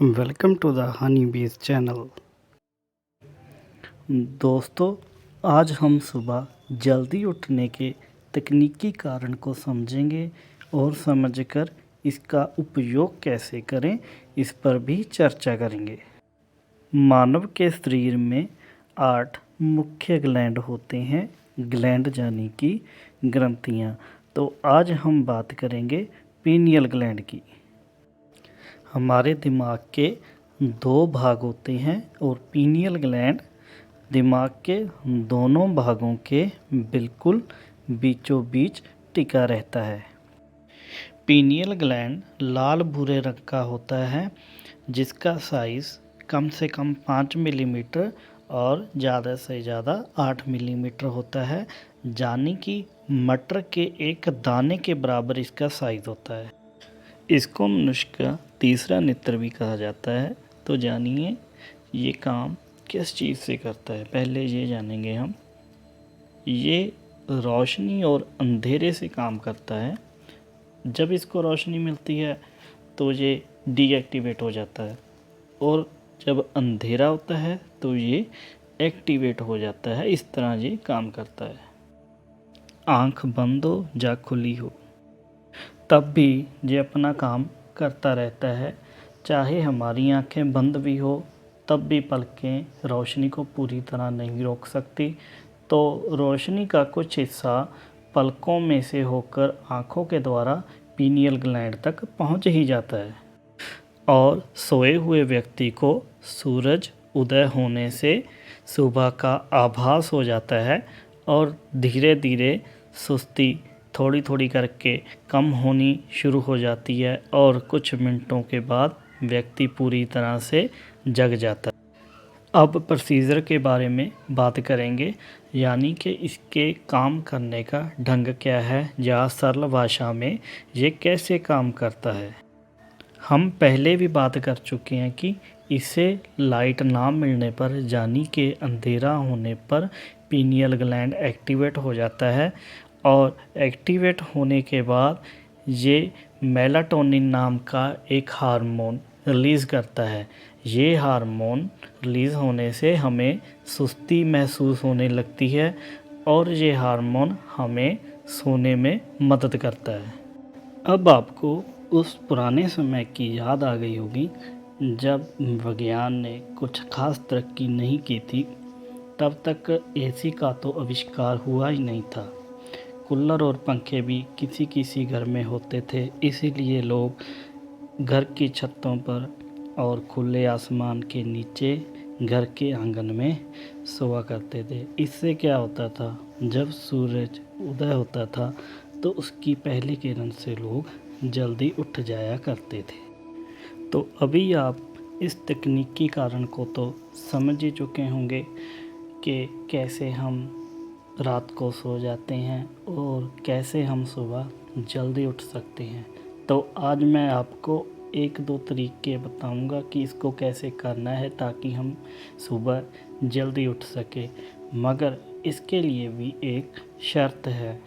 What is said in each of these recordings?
Welcome to the honey बीज channel. दोस्तों, आज हम सुबह जल्दी उठने के तकनीकी कारण को समझेंगे और समझकर इसका उपयोग कैसे करें इस पर भी चर्चा करेंगे। मानव के शरीर में 8 मुख्य ग्लैंड होते हैं, ग्लैंड यानी कि ग्रंथियाँ। तो आज हम बात करेंगे पीनियल ग्लैंड की। हमारे दिमाग के 2 भाग होते हैं और पीनियल ग्लैंड दिमाग के दोनों भागों के बिल्कुल बीचों बीच टिका रहता है। पीनियल ग्लैंड लाल भूरे रंग का होता है, जिसका साइज़ कम से कम 5 मिलीमीटर और ज़्यादा से ज़्यादा 8 मिलीमीटर होता है, यानी कि मटर के एक दाने के बराबर इसका साइज़ होता है। इसको मनुष्य का तीसरा नेत्र भी कहा जाता है। तो जानिए ये काम किस चीज़ से करता है। पहले ये जानेंगे हम। ये रोशनी और अंधेरे से काम करता है। जब इसको रोशनी मिलती है तो ये डीएक्टिवेट हो जाता है और जब अंधेरा होता है तो ये एक्टिवेट हो जाता है। इस तरह ये काम करता है। आँख बंद हो या खुली हो तब भी ये अपना काम करता रहता है। चाहे हमारी आंखें बंद भी हो तब भी पलकें रोशनी को पूरी तरह नहीं रोक सकती। तो रोशनी का कुछ हिस्सा पलकों में से होकर आँखों के द्वारा पीनियल ग्लैंड तक पहुंच ही जाता है और सोए हुए व्यक्ति को सूरज उदय होने से सुबह का आभास हो जाता है और धीरे धीरे सुस्ती थोड़ी थोड़ी करके कम होनी शुरू हो जाती है और कुछ मिनटों के बाद व्यक्ति पूरी तरह से जग जाता है। अब प्रोसीजर के बारे में बात करेंगे, यानी कि इसके काम करने का ढंग क्या है या सरल भाषा में ये कैसे काम करता है। हम पहले भी बात कर चुके हैं कि इसे लाइट ना मिलने पर यानी कि अंधेरा होने पर पीनियल ग्लैंड एक्टिवेट हो जाता है और एक्टिवेट होने के बाद ये मेलाटोनिन नाम का एक हार्मोन रिलीज़ करता है। ये हार्मोन रिलीज़ होने से हमें सुस्ती महसूस होने लगती है और ये हार्मोन हमें सोने में मदद करता है। अब आपको उस पुराने समय की याद आ गई होगी जब विज्ञान ने कुछ खास तरक्की नहीं की थी। तब तक एसी का तो आविष्कार हुआ ही नहीं था। कूलर और पंखे भी किसी किसी घर में होते थे, इसीलिए लोग घर की छतों पर और खुले आसमान के नीचे घर के आंगन में सोया करते थे। इससे क्या होता था, जब सूरज उदय होता था तो उसकी पहली किरण से लोग जल्दी उठ जाया करते थे। तो अभी आप इस तकनीकी कारण को तो समझ ही चुके होंगे कि कैसे हम रात को सो जाते हैं और कैसे हम सुबह जल्दी उठ सकते हैं। तो आज मैं आपको 1-2 तरीके बताऊंगा कि इसको कैसे करना है ताकि हम सुबह जल्दी उठ सके। मगर इसके लिए भी एक शर्त है,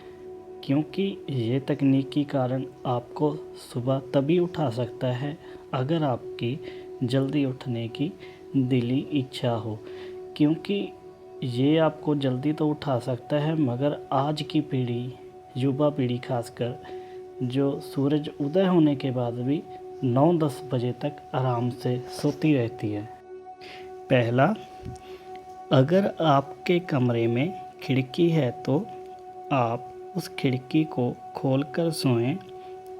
क्योंकि ये तकनीकी कारण आपको सुबह तभी उठा सकता है अगर आपकी जल्दी उठने की दिली इच्छा हो। क्योंकि ये आपको जल्दी तो उठा सकता है, मगर आज की पीढ़ी, युवा पीढ़ी खासकर, जो सूरज उदय होने के बाद भी 9-10 बजे तक आराम से सोती रहती है। पहला, अगर आपके कमरे में खिड़की है तो आप उस खिड़की को खोलकर सोएं,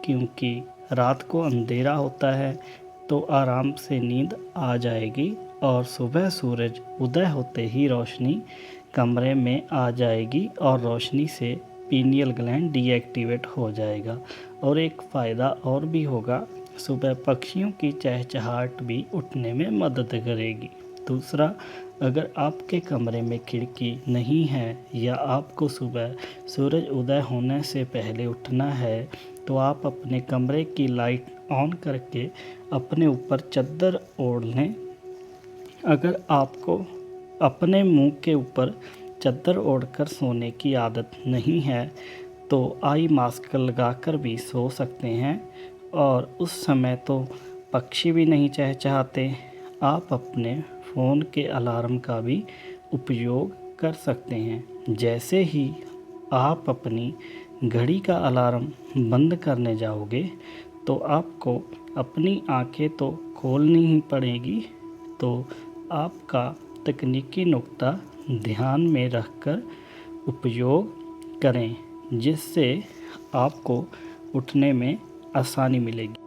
क्योंकि रात को अंधेरा होता है तो आराम से नींद आ जाएगी और सुबह सूरज उदय होते ही रोशनी कमरे में आ जाएगी और रोशनी से पीनियल ग्लैंड डीएक्टिवेट हो जाएगा। और एक फ़ायदा और भी होगा, सुबह पक्षियों की चहचहाहट भी उठने में मदद करेगी। दूसरा, अगर आपके कमरे में खिड़की नहीं है या आपको सुबह सूरज उदय होने से पहले उठना है तो आप अपने कमरे की लाइट ऑन करके अपने ऊपर चादर ओढ़ लें। अगर आपको अपने मुंह के ऊपर चादर ओढ़कर सोने की आदत नहीं है तो आई मास्क लगाकर भी सो सकते हैं और उस समय तो पक्षी भी नहीं चहचहाते। आप अपने फ़ोन के अलार्म का भी उपयोग कर सकते हैं। जैसे ही आप अपनी घड़ी का अलार्म बंद करने जाओगे तो आपको अपनी आंखें तो खोलनी ही पड़ेगी। तो आपका तकनीकी नुक्ता ध्यान में रखकर उपयोग करें, जिससे आपको उठने में आसानी मिलेगी।